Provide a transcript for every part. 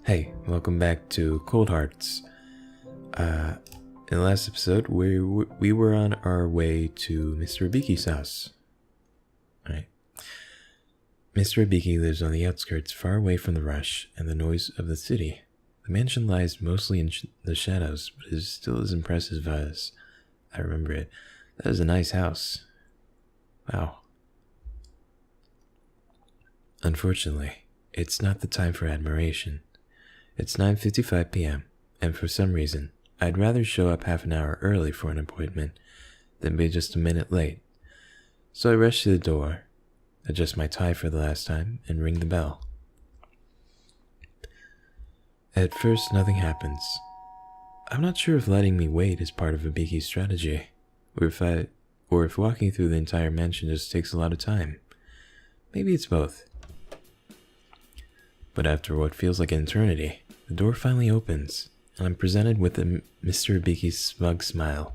Hey, welcome back to Cold Hearts. In the last episode, we were on our way to Mr. Ibiki's house. Alright. Mr. Ibiki lives on the outskirts, far away from the rush and the noise of the city. The mansion lies mostly in the shadows, but is still as impressive as I remember it. That is a nice house. Wow. Unfortunately, it's not the time for admiration. It's 9:55 p.m., and for some reason, I'd rather show up half an hour early for an appointment than be just a minute late. So I rush to the door, adjust my tie for the last time, and ring the bell. At first, nothing happens. I'm not sure if letting me wait is part of Ibiki's strategy, or if walking through the entire mansion just takes a lot of time. Maybe it's both. But after what feels like an eternity, the door finally opens, and I'm presented with Mr. Ibiki's smug smile.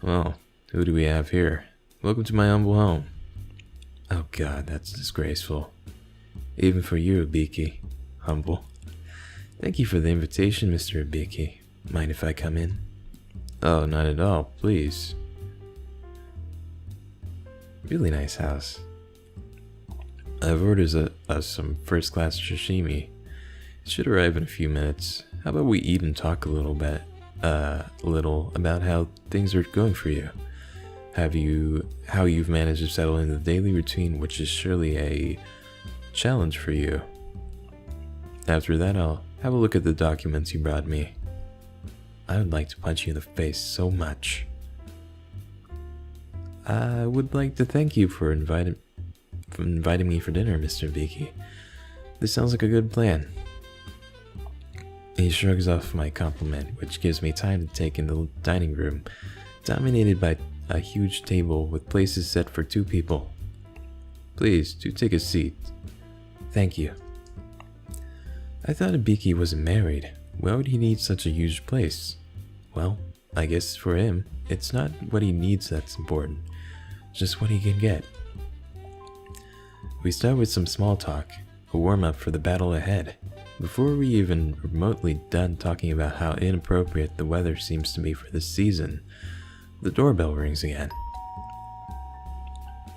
Well, who do we have here? Welcome to my humble home. Oh god, that's disgraceful. Even for you, Ibiki. Humble. Thank you for the invitation, Mr. Ibiki. Mind if I come in? Oh, not at all, please. Really nice house. I've ordered some first-class sashimi. It should arrive in a few minutes. How about we eat and talk a little about how things are going for you? How you've managed to settle into the daily routine, which is surely a challenge for you. After that, I'll have a look at the documents you brought me. I would like to punch you in the face so much. I would like to thank you for inviting me for dinner, Mr. Ibiki. This sounds like a good plan. He shrugs off my compliment, which gives me time to take in the dining room, dominated by a huge table with places set for 2 people. Please, do take a seat. Thank you. I thought Ibiki wasn't married. Why would he need such a huge place? Well, I guess for him, it's not what he needs that's important, just what he can get. We start with some small talk, a warm-up for the battle ahead. Before we even remotely done talking about how inappropriate the weather seems to be for this season, the doorbell rings again.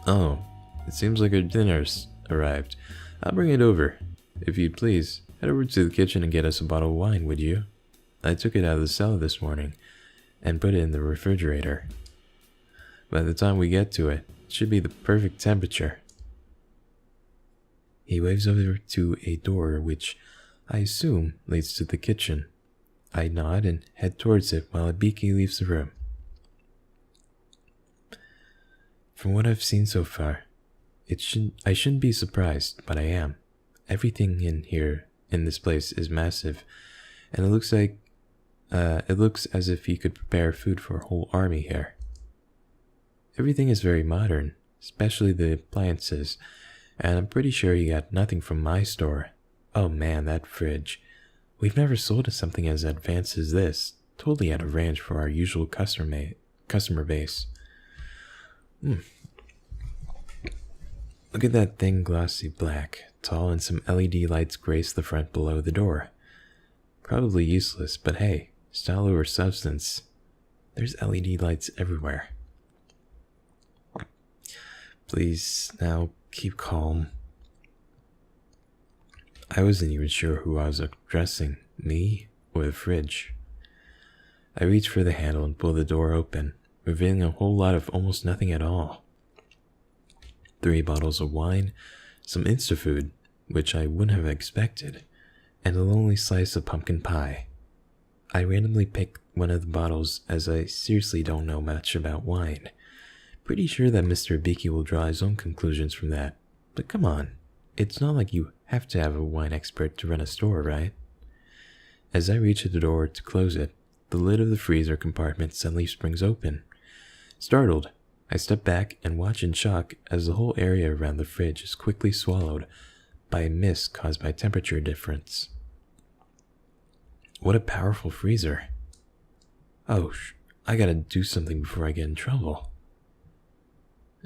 Oh, it seems like our dinner's arrived. I'll bring it over. If you'd please, head over to the kitchen and get us a bottle of wine, would you? I took it out of the cellar this morning and put it in the refrigerator. By the time we get to it, it should be the perfect temperature. He waves over to a door which I assume leads to the kitchen. I nod and head towards it while Ibiki leaves the room. From what I've seen so far, I shouldn't be surprised, but I am. Everything in this place is massive, and it looks as if he could prepare food for a whole army here. Everything is very modern, especially the appliances, and I'm pretty sure he got nothing from my store. Oh man, that fridge. We've never sold something as advanced as this, totally out of range for our usual customer base. Look at that thing, glossy black, tall, and some LED lights grace the front below the door. Probably useless, but hey, style over substance. There's LED lights everywhere. Please, now, keep calm. I wasn't even sure who I was addressing, me or the fridge. I reach for the handle and pull the door open, revealing a whole lot of almost nothing at all. 3 bottles of wine, some Instafood, which I wouldn't have expected, and a lonely slice of pumpkin pie. I randomly pick one of the bottles as I seriously don't know much about wine. Pretty sure that Mr. Ibiki will draw his own conclusions from that, but come on, it's not like you have to have a wine expert to run a store, right? As I reach at the door to close it, the lid of the freezer compartment suddenly springs open. Startled, I step back and watch in shock as the whole area around the fridge is quickly swallowed by a mist caused by temperature difference. What a powerful freezer. Oh, I gotta do something before I get in trouble.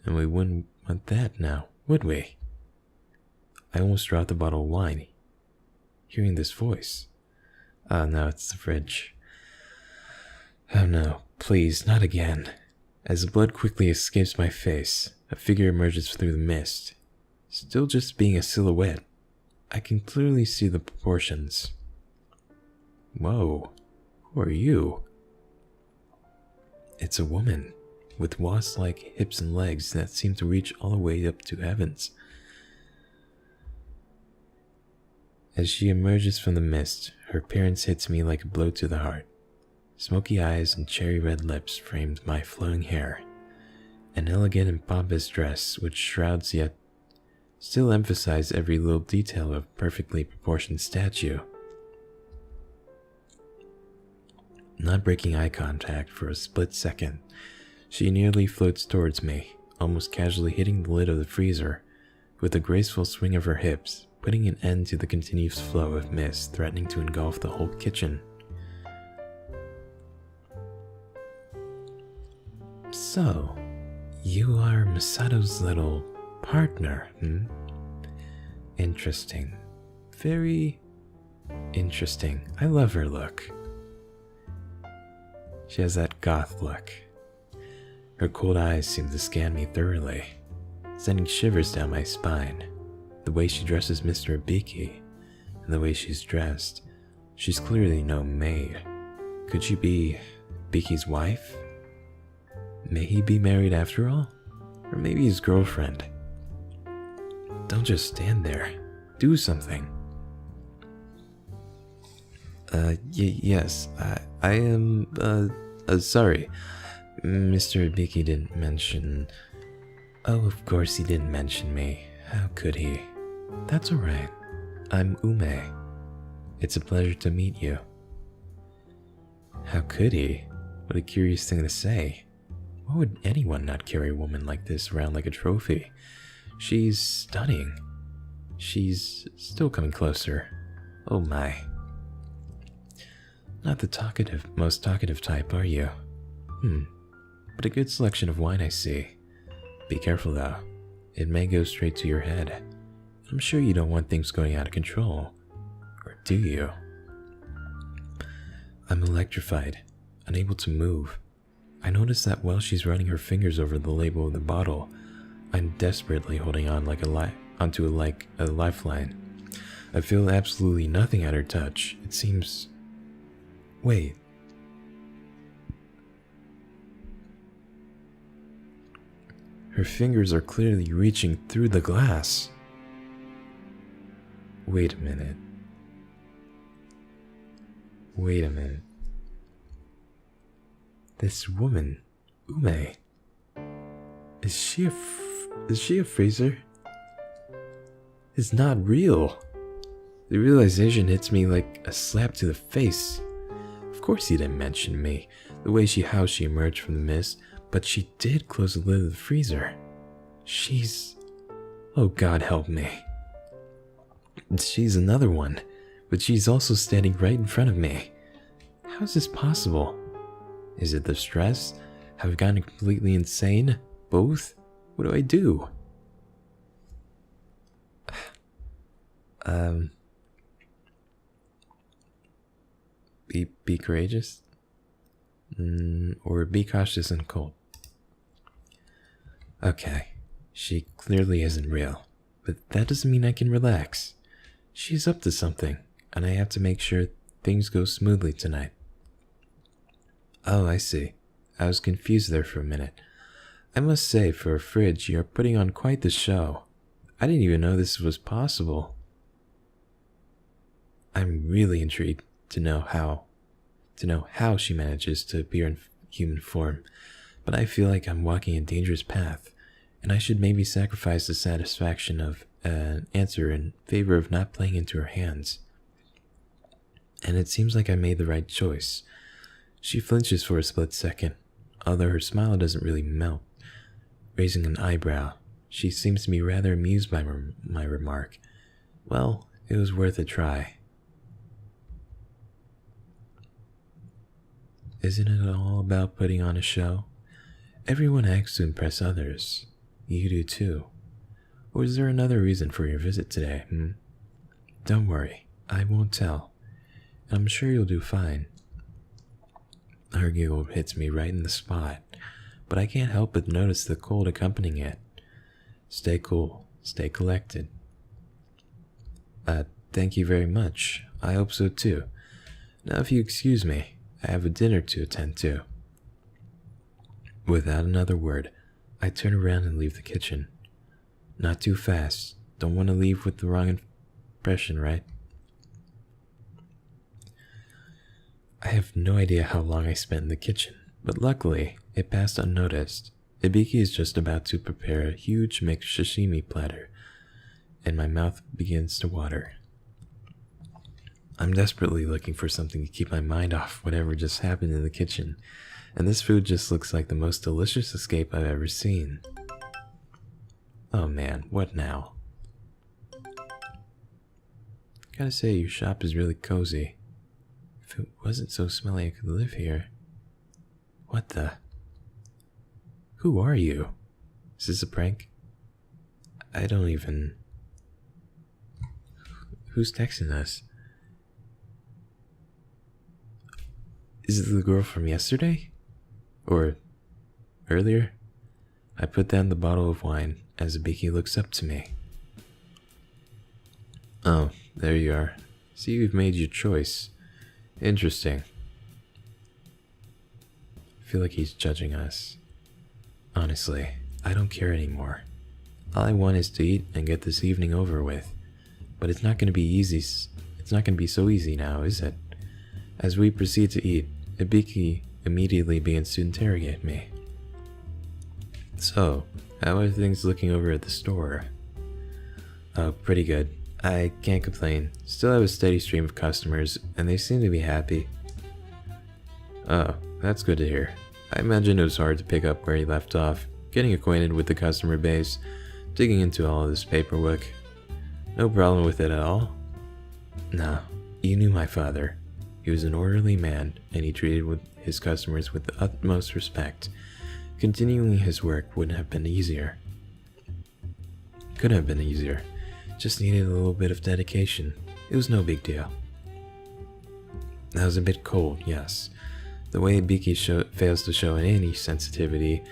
And we wouldn't want that now, would we? I almost dropped the bottle of wine. hearing this voice. Oh no, it's the fridge. Oh no, please, not again. As the blood quickly escapes my face, a figure emerges through the mist. Still just being a silhouette, I can clearly see the proportions. Whoa, who are you? It's a woman, with wasp-like hips and legs that seem to reach all the way up to heavens. As she emerges from the mist, her appearance hits me like a blow to the heart. Smoky eyes and cherry red lips framed my flowing hair. An elegant and pompous dress which shrouds yet still emphasize every little detail of a perfectly proportioned statue. Not breaking eye contact for a split second, she nearly floats towards me, almost casually hitting the lid of the freezer with a graceful swing of her hips, putting an end to the continuous flow of mist threatening to engulf the whole kitchen. So, you are Misato's little partner, Interesting. Very interesting. I love her look. She has that goth look. Her cold eyes seem to scan me thoroughly, sending shivers down my spine. The way she dresses Mr. Ibiki, and the way she's dressed, she's clearly no maid. Could she be Ibiki's wife? May he be married after all? Or maybe his girlfriend? Don't just stand there. Do something. Yes, I am, sorry. Mr. Ibiki didn't mention... Oh, of course he didn't mention me. How could he? That's alright. I'm Ume. It's a pleasure to meet you. How could he? What a curious thing to say. Why would anyone not carry a woman like this around like a trophy? She's stunning. She's still coming closer. Oh my. Not the most talkative type, are you? But a good selection of wine I see. Be careful though. It may go straight to your head. I'm sure you don't want things going out of control. Or do you? I'm electrified, unable to move. I notice that while she's running her fingers over the label of the bottle, I'm desperately holding on onto a lifeline. I feel absolutely nothing at her touch. It seems... Wait. Her fingers are clearly reaching through the glass. Wait a minute. Wait a minute. This woman, Ume, is she a freezer? It's not real. The realization hits me like a slap to the face. Of course he didn't mention me, the way how she emerged from the mist, but she did close the lid of the freezer. She's... Oh God help me. She's another one, but she's also standing right in front of me. How is this possible? Is it the stress? Have I gone completely insane? Both? What do I do? Be courageous? Or be cautious and cold? Okay, she clearly isn't real, but that doesn't mean I can relax. She's up to something, and I have to make sure things go smoothly tonight. Oh, I see. I was confused there for a minute. I must say, for a fridge, you're putting on quite the show. I didn't even know this was possible. I'm really intrigued to know how she manages to appear in human form, but I feel like I'm walking a dangerous path, and I should maybe sacrifice the satisfaction of an answer in favor of not playing into her hands. And it seems like I made the right choice. She flinches for a split second, although her smile doesn't really melt. Raising an eyebrow, she seems to be rather amused by my remark. Well, it was worth a try. Isn't it all about putting on a show? Everyone acts to impress others. You do too. Or is there another reason for your visit today, Don't worry. I won't tell. I'm sure you'll do fine. Her giggle hits me right in the spot, but I can't help but notice the cold accompanying it. Stay cool, stay collected. Thank you very much. I hope so too. Now if you excuse me, I have a dinner to attend to. Without another word, I turn around and leave the kitchen. Not too fast. Don't want to leave with the wrong impression, right? I have no idea how long I spent in the kitchen, but luckily, it passed unnoticed. Ibiki is just about to prepare a huge mixed sashimi platter, and my mouth begins to water. I'm desperately looking for something to keep my mind off whatever just happened in the kitchen, and this food just looks like the most delicious escape I've ever seen. Oh man, what now? Gotta say, your shop is really cozy. If it wasn't so smelly I could live here. What the? Who are you? Is this a prank? I don't even... Who's texting us? Is it the girl from yesterday? Or earlier? I put down the bottle of wine as Ibiki looks up to me. Oh, there you are. See, you've made your choice. Interesting. I feel like he's judging us. Honestly, I don't care anymore. All I want is to eat and get this evening over with. But it's not going to be easy. It's not going to be so easy now, is it? As we proceed to eat, Ibiki immediately begins to interrogate me. So, how are things looking over at the store? Oh, pretty good. I can't complain. Still have a steady stream of customers, and they seem to be happy. Oh, that's good to hear. I imagine it was hard to pick up where he left off, getting acquainted with the customer base, digging into all of this paperwork. No problem with it at all? No, you knew my father. He was an orderly man, and he treated his customers with the utmost respect. Continuing his work wouldn't have been easier. Could have been easier. Just needed a little bit of dedication. It was no big deal. That was a bit cold, yes. The way Ibiki fails to show any sensitivity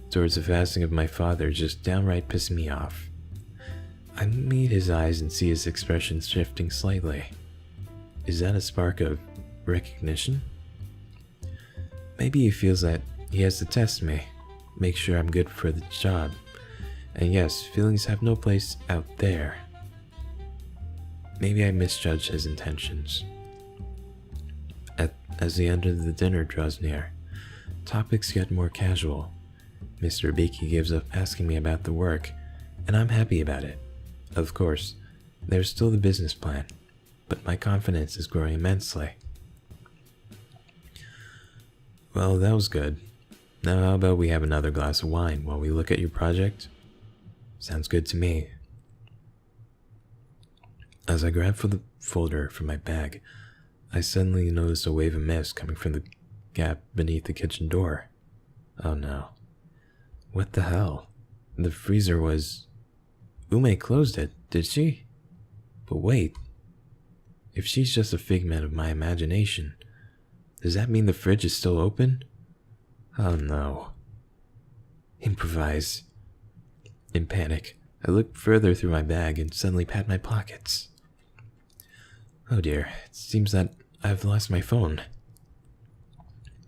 towards the fasting of my father just downright pissed me off. I meet his eyes and see his expression shifting slightly. Is that a spark of recognition? Maybe he feels that he has to test me, make sure I'm good for the job. And yes, feelings have no place out there. Maybe I misjudged his intentions. As the end of the dinner draws near, topics get more casual. Mr. Ibiki gives up asking me about the work, and I'm happy about it. Of course, there's still the business plan, but my confidence is growing immensely. Well, that was good. Now how about we have another glass of wine while we look at your project? Sounds good to me. As I grab for the folder from my bag, I suddenly notice a wave of mist coming from the gap beneath the kitchen door. Oh no. What the hell? The freezer was... Ume closed it, did she? But wait. If she's just a figment of my imagination, does that mean the fridge is still open? Oh no. Improvise. In panic, I look further through my bag and suddenly pat my pockets. Oh dear, it seems that I've lost my phone.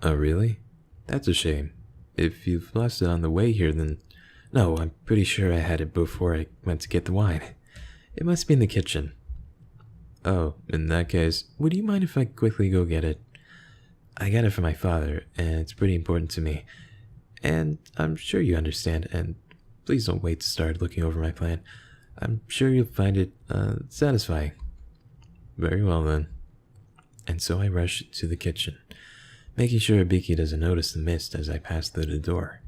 Oh really? That's a shame. If you've lost it on the way here, then... No, I'm pretty sure I had it before I went to get the wine. It must be in the kitchen. Oh, in that case, would you mind if I quickly go get it? I got it for my father, and it's pretty important to me. And I'm sure you understand, and please don't wait to start looking over my plan. I'm sure you'll find it, satisfying. Very well then. And so I rush to the kitchen, making sure Ibiki doesn't notice the mist as I pass through the door.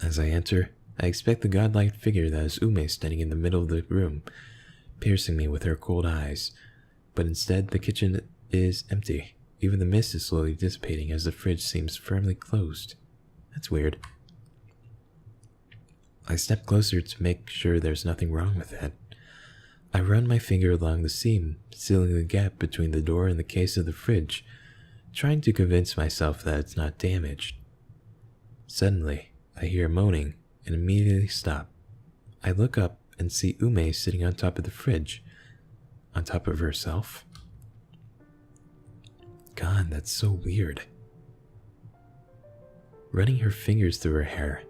As I enter, I expect the godlike figure that is Ume standing in the middle of the room, piercing me with her cold eyes, but instead the kitchen is empty. Even the mist is slowly dissipating as the fridge seems firmly closed. That's weird. I step closer to make sure there's nothing wrong with it. I run my finger along the seam, sealing the gap between the door and the case of the fridge, trying to convince myself that it's not damaged. Suddenly, I hear moaning and immediately stop. I look up and see Ume sitting on top of the fridge, on top of herself. God, that's so weird. Running her fingers through her hair,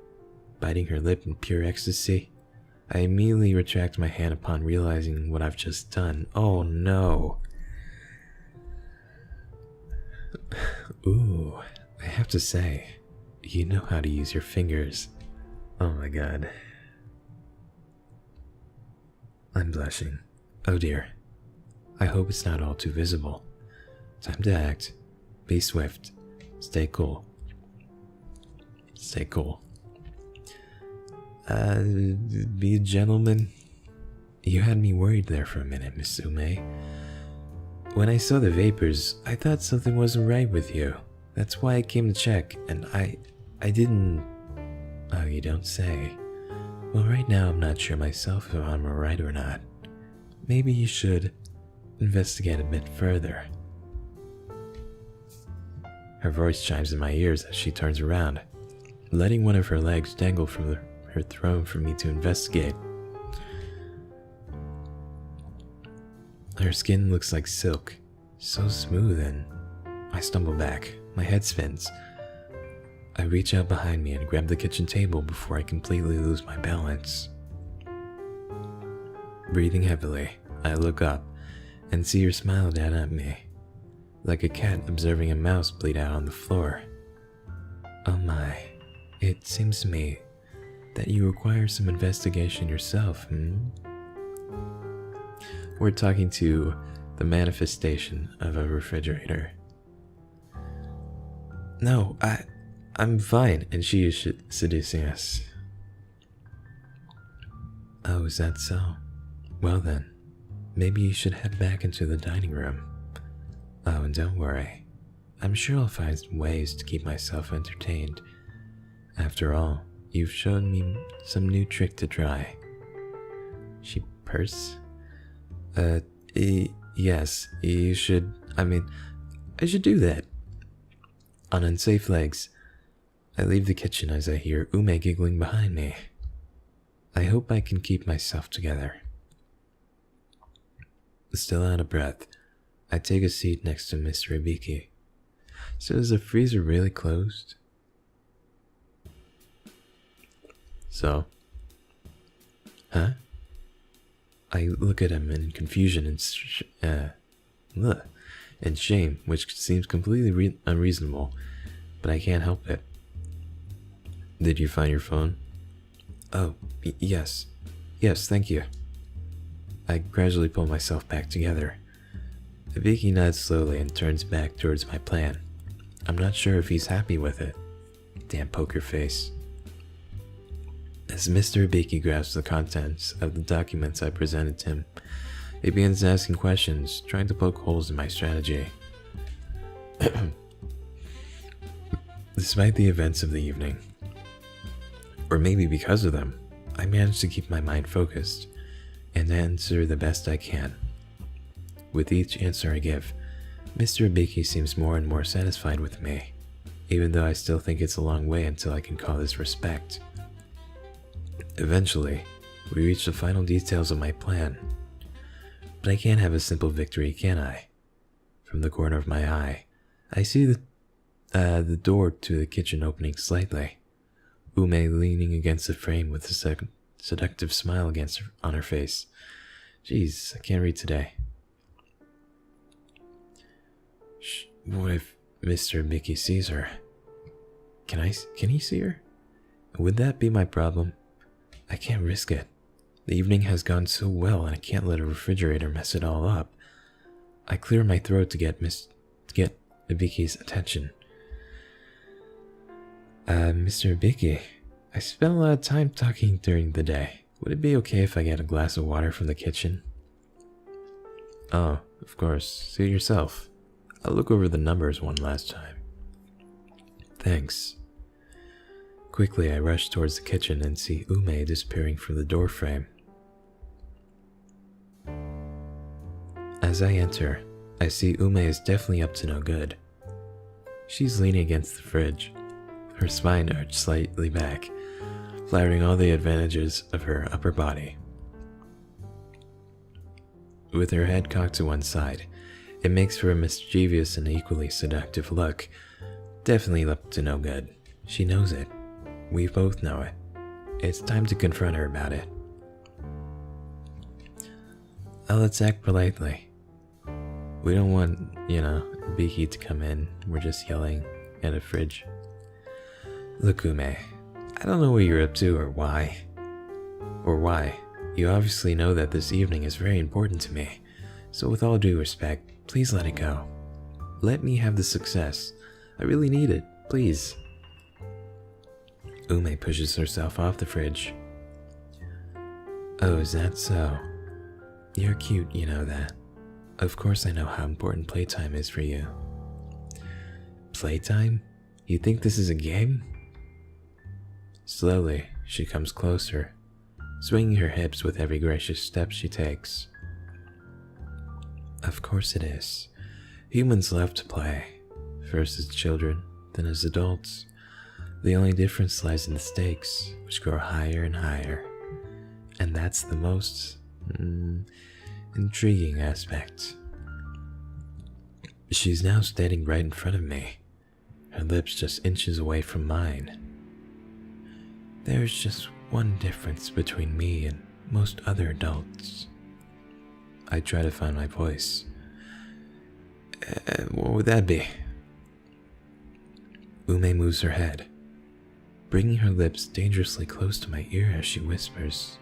biting her lip in pure ecstasy, I immediately retract my hand upon realizing what I've just done. Oh no. Ooh, I have to say, you know how to use your fingers. Oh my god. I'm blushing. Oh dear. I hope it's not all too visible. Time to act. Be swift. Stay cool. Stay cool. Be a gentleman. You had me worried there for a minute, Miss Ume. When I saw the vapors, I thought something wasn't right with you. That's why I came to check, and I didn't... Oh, you don't say. Well, right now I'm not sure myself if I'm alright or not. Maybe you should investigate a bit further. Her voice chimes in my ears as she turns around, letting one of her legs dangle from her throne for me to investigate. Her skin looks like silk, so smooth, and I stumble back. My head spins. I reach out behind me and grab the kitchen table before I completely lose my balance. Breathing heavily, I look up and see her smile down at me, like a cat observing a mouse bleed out on the floor. Oh my, it seems to me that you require some investigation yourself, We're talking to the manifestation of a refrigerator. No, I'm fine, and she is seducing us. Oh, is that so? Well then, maybe you should head back into the dining room. Oh, and don't worry. I'm sure I'll find ways to keep myself entertained. After all, you've shown me some new trick to try. She purrs? Yes, you should, I should do that. On unsafe legs, I leave the kitchen as I hear Ume giggling behind me. I hope I can keep myself together. Still out of breath, I take a seat next to Mr. Ibiki. So is the freezer really closed? So? Huh? I look at him in confusion and shame, which seems completely unreasonable, but I can't help it. Did you find your phone? Oh, yes. Yes, thank you. I gradually pull myself back together. Ibiki nods slowly and turns back towards my plan. I'm not sure if he's happy with it. Damn poker face. As Mr. Ibiki grasps the contents of the documents I presented to him, he begins asking questions, trying to poke holes in my strategy. Despite the events of the evening, or maybe because of them, I managed to keep my mind focused and answer the best I can. With each answer I give, Mr. Ibiki seems more and more satisfied with me, even though I still think it's a long way until I can call this respect. Eventually, we reach the final details of my plan. But I can't have a simple victory, can I? From the corner of my eye, I see the door to the kitchen opening slightly. Ume leaning against the frame with a seductive smile on her face. Jeez, I can't read today. Shh, what if Mr. Mickey sees her? Can he see her? Would that be my problem? I can't risk it. The evening has gone so well and I can't let a refrigerator mess it all up. I clear my throat to get Ibiki's attention. Mr. Ibiki, I spent a lot of time talking during the day. Would it be okay if I get a glass of water from the kitchen? Oh, of course. See yourself. I'll look over the numbers one last time. Thanks. Quickly, I rush towards the kitchen and see Ume disappearing from the door frame. As I enter, I see Ume is definitely up to no good. She's leaning against the fridge, her spine arched slightly back, flattering all the advantages of her upper body. With her head cocked to one side, it makes for a mischievous and equally seductive look. Definitely up to no good. She knows it. We both know it. It's time to confront her about it. Let's act politely. We don't want, Beaky to come in. We're just yelling at a fridge. Look, Ume, I don't know what you're up to or why. You obviously know that this evening is very important to me. So with all due respect, please let it go. Let me have the success. I really need it, please. Ume pushes herself off the fridge. Oh, is that so? You're cute, you know that. Of course I know how important playtime is for you. Playtime? You think this is a game? Slowly, she comes closer, swinging her hips with every gracious step she takes. Of course it is. Humans love to play. First as children, then as adults. The only difference lies in the stakes, which grow higher and higher. And that's the most intriguing aspect. She's now standing right in front of me, her lips just inches away from mine. There's just one difference between me and most other adults. I try to find my voice. What would that be? Ume moves her head, bringing her lips dangerously close to my ear as she whispers.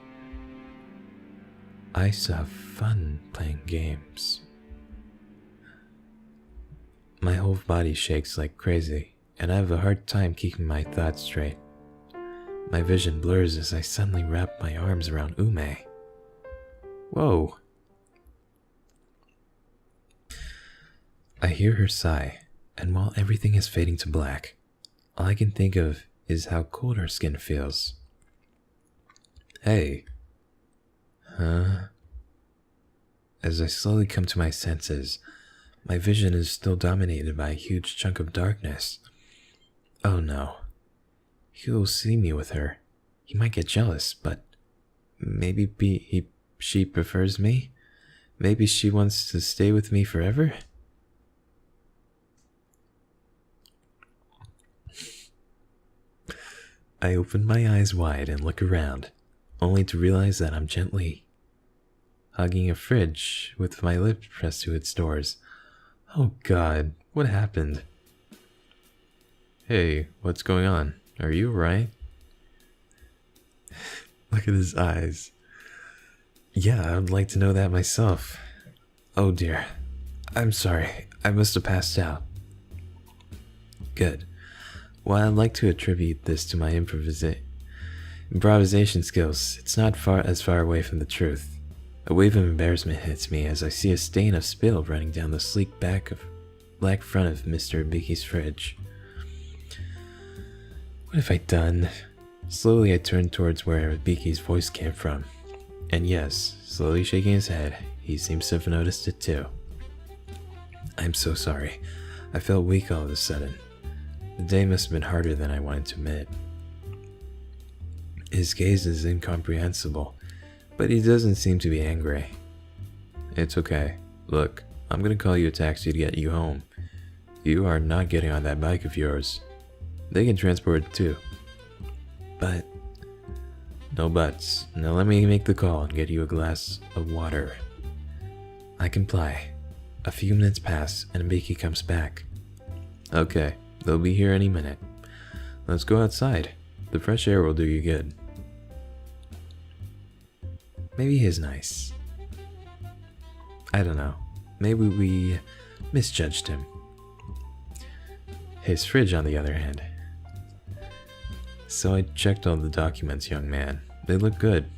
I still have fun playing games. My whole body shakes like crazy, and I have a hard time keeping my thoughts straight. My vision blurs as I suddenly wrap my arms around Ume. Whoa! I hear her sigh, and while everything is fading to black, all I can think of is how cold her skin feels. Hey. Huh? As I slowly come to my senses, my vision is still dominated by a huge chunk of darkness. Oh no. He will see me with her. He might get jealous, but maybe she prefers me? Maybe she wants to stay with me forever? I open my eyes wide and look around, only to realize that I'm gently hugging a fridge with my lips pressed to its doors. Oh God, what happened? Hey, what's going on? Are you alright? Look at his eyes. Yeah, I would like to know that myself. Oh dear. I'm sorry. I must have passed out. Good. Well, I'd like to attribute this to my improvisation skills. It's not as far away from the truth. A wave of embarrassment hits me as I see a stain of spill running down the sleek black front of Mr. Beaky's fridge. What have I done? Slowly I turn towards where Beaky's voice came from. And yes, slowly shaking his head, he seems to have noticed it too. I'm so sorry. I felt weak all of a sudden. The day must have been harder than I wanted to admit. His gaze is incomprehensible, but he doesn't seem to be angry. It's okay. Look, I'm gonna call you a taxi to get you home. You are not getting on that bike of yours. They can transport it too. But... no buts. Now let me make the call and get you a glass of water. I comply. A few minutes pass and Beaky comes back. Okay, they'll be here any minute. Let's go outside. The fresh air will do you good. Maybe he's nice. I don't know. Maybe we misjudged him. His fridge, on the other hand. So I checked all the documents, young man. They look good.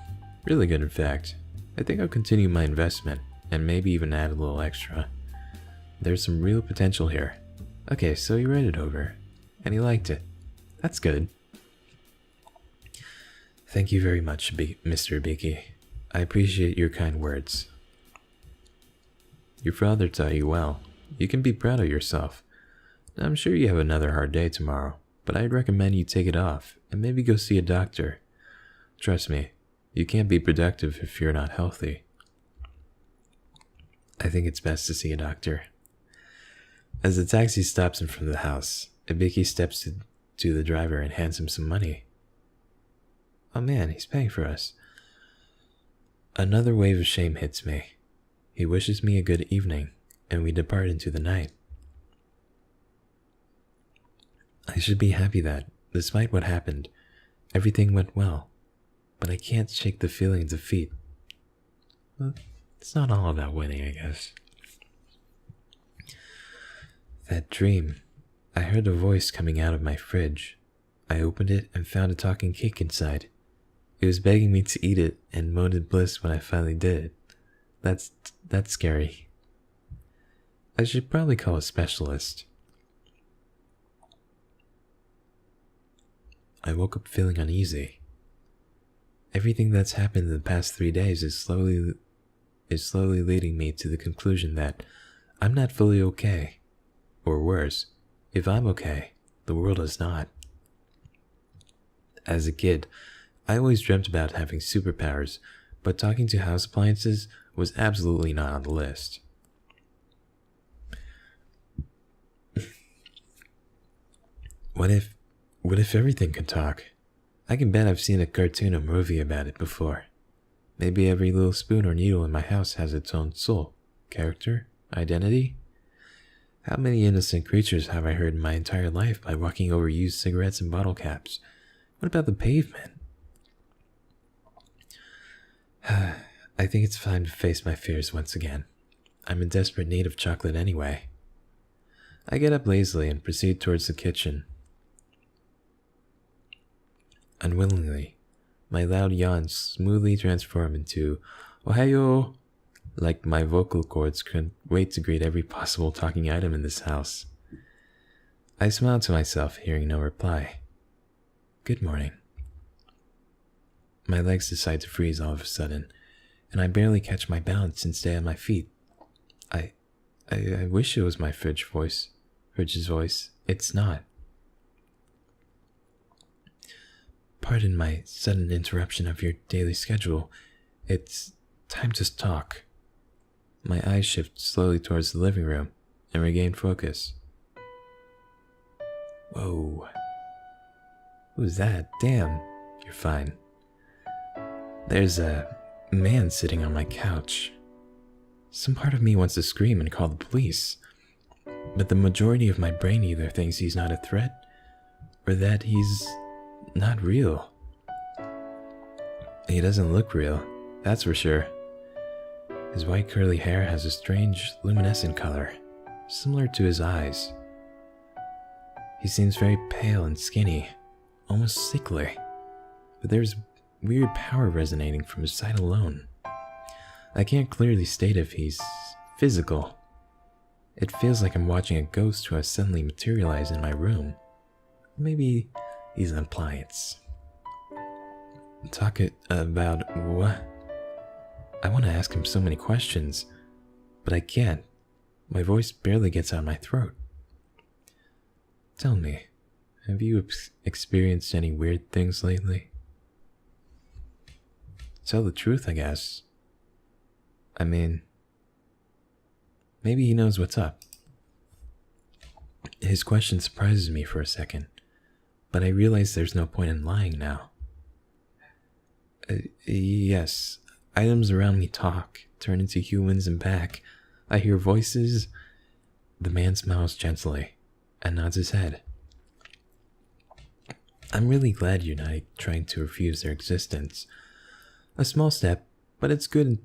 Really good, in fact. I think I'll continue my investment, and maybe even add a little extra. There's some real potential here. Okay, so you read it over, and he liked it. That's good. Thank you very much, Mr. Beaky. I appreciate your kind words. Your father taught you well. You can be proud of yourself. I'm sure you have another hard day tomorrow, but I'd recommend you take it off and maybe go see a doctor. Trust me, you can't be productive if you're not healthy. I think it's best to see a doctor. As the taxi stops in front of the house, Ibiki steps to the driver and hands him some money. Oh man, he's paying for us. Another wave of shame hits me. He wishes me a good evening, and we depart into the night. I should be happy that, despite what happened, everything went well, but I can't shake the feeling of defeat. Well, it's not all about winning, I guess. That dream, I heard a voice coming out of my fridge. I opened it and found a talking cake inside. It was begging me to eat it and moaned in bliss when I finally did. That's scary. I should probably call a specialist. I woke up feeling uneasy. Everything that's happened in the past 3 days is slowly leading me to the conclusion that I'm not fully okay. Or worse, if I'm okay, the world is not. As a kid, I always dreamt about having superpowers, but talking to house appliances was absolutely not on the list. What if everything could talk? I can bet I've seen a cartoon or movie about it before. Maybe every little spoon or needle in my house has its own soul, character, identity. How many innocent creatures have I heard in my entire life by walking over used cigarettes and bottle caps? What about the pavement? I think it's time to face my fears once again. I'm in desperate need of chocolate anyway. I get up lazily and proceed towards the kitchen. Unwillingly, my loud yawns smoothly transform into Ohayo, like my vocal cords couldn't wait to greet every possible talking item in this house. I smile to myself, hearing no reply. Good morning. My legs decide to freeze all of a sudden, and I barely catch my balance and stay on my feet. I wish it was my fridge's voice. It's not. Pardon my sudden interruption of your daily schedule. It's time to talk. My eyes shift slowly towards the living room and regain focus. Whoa. Who's that? Damn, you're fine. There's a man sitting on my couch. Some part of me wants to scream and call the police, but the majority of my brain either thinks he's not a threat or that he's not real. He doesn't look real, that's for sure. His white curly hair has a strange luminescent color, similar to his eyes. He seems very pale and skinny, almost sickly, but there's weird power resonating from his sight alone. I can't clearly state if he's physical. It feels like I'm watching a ghost who has suddenly materialized in my room. Maybe he's an appliance. Talk about what? I want to ask him so many questions, but I can't. My voice barely gets out of my throat. Tell me, have you experienced any weird things lately? Tell the truth, I guess. I mean, maybe he knows what's up. His question surprises me for a second, but I realize there's no point in lying now. Yes, items around me talk, turn into humans and back. I hear voices. The man smiles gently and nods his head. I'm really glad you're not trying to refuse their existence. A small step, but it's good.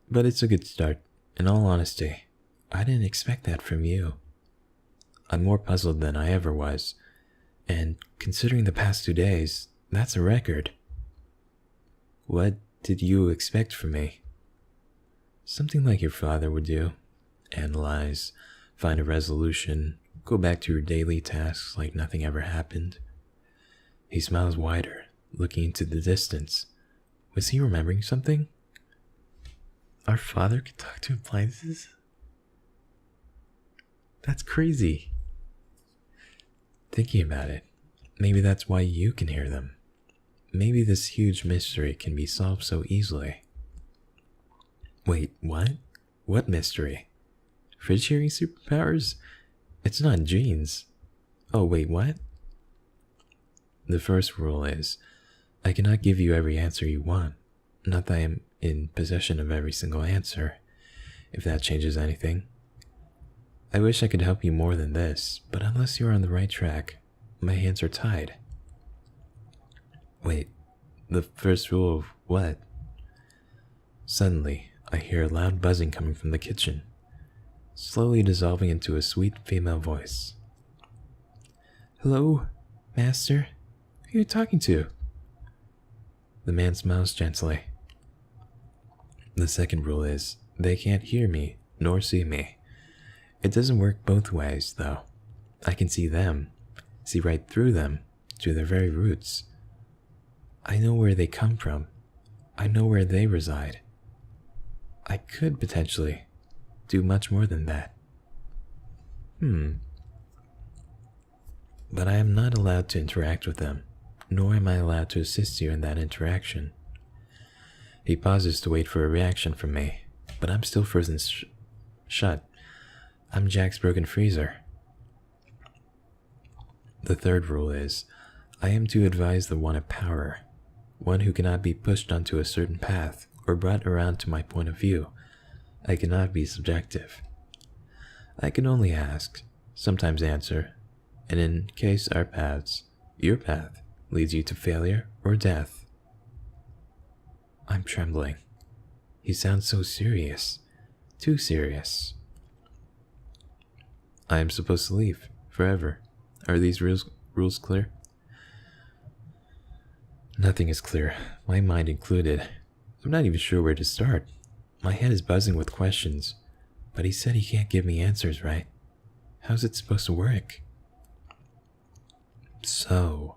But it's a good start. In all honesty, I didn't expect that from you. I'm more puzzled than I ever was, and considering the past 2 days, that's a record. What did you expect from me? Something like your father would do. Analyze, find a resolution, go back to your daily tasks like nothing ever happened. He smiles wider, looking into the distance. Was he remembering something? Our father could talk to appliances? That's crazy. Thinking about it, maybe that's why you can hear them. Maybe this huge mystery can be solved so easily. Wait, what? What mystery? Fridge hearing superpowers? It's not genes. Oh, wait, what? The first rule is, I cannot give you every answer you want. Not that I am in possession of every single answer, if that changes anything. I wish I could help you more than this, but unless you are on the right track, my hands are tied. Wait, the first rule of what? Suddenly, I hear a loud buzzing coming from the kitchen, slowly dissolving into a sweet female voice. Hello, master? Who are you talking to? The man smiles gently. The second rule is, they can't hear me, nor see me. It doesn't work both ways, though. I can see them, see right through them, to their very roots. I know where they come from. I know where they reside. I could potentially do much more than that. But I am not allowed to interact with them, nor am I allowed to assist you in that interaction. He pauses to wait for a reaction from me, but I'm still frozen shut. I'm Jack's broken freezer. The third rule is, I am to advise the one of power, one who cannot be pushed onto a certain path or brought around to my point of view. I cannot be subjective. I can only ask, sometimes answer, and in case our paths, your path, leads you to failure or death. I'm trembling. He sounds so serious. Too serious. I am supposed to leave, forever. Are these rules clear? Nothing is clear, my mind included. I'm not even sure where to start. My head is buzzing with questions, but he said he can't give me answers, right? How's it supposed to work? So,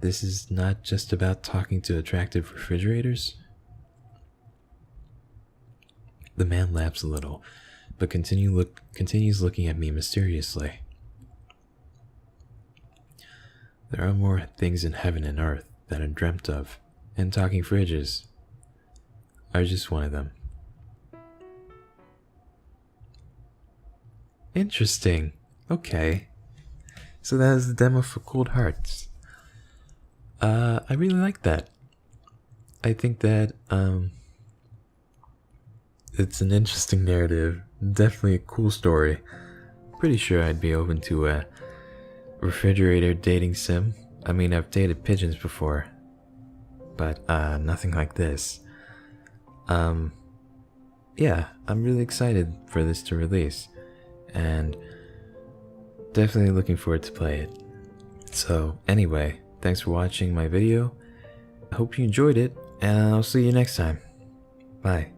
this is not just about talking to attractive refrigerators? The man laughs a little, but continues looking at me mysteriously. There are more things in heaven and earth than are dreamt of, and talking fridges are just one of them. Interesting. Okay. So that is the demo for Cold Hearts. I really like that. I think that it's an interesting narrative. Definitely a cool story. Pretty sure I'd be open to a refrigerator dating sim. I mean, I've dated pigeons before, but nothing like this. Yeah, I'm really excited for this to release, and definitely looking forward to play it. So anyway, thanks for watching my video. I hope you enjoyed it, and I'll see you next time. Bye.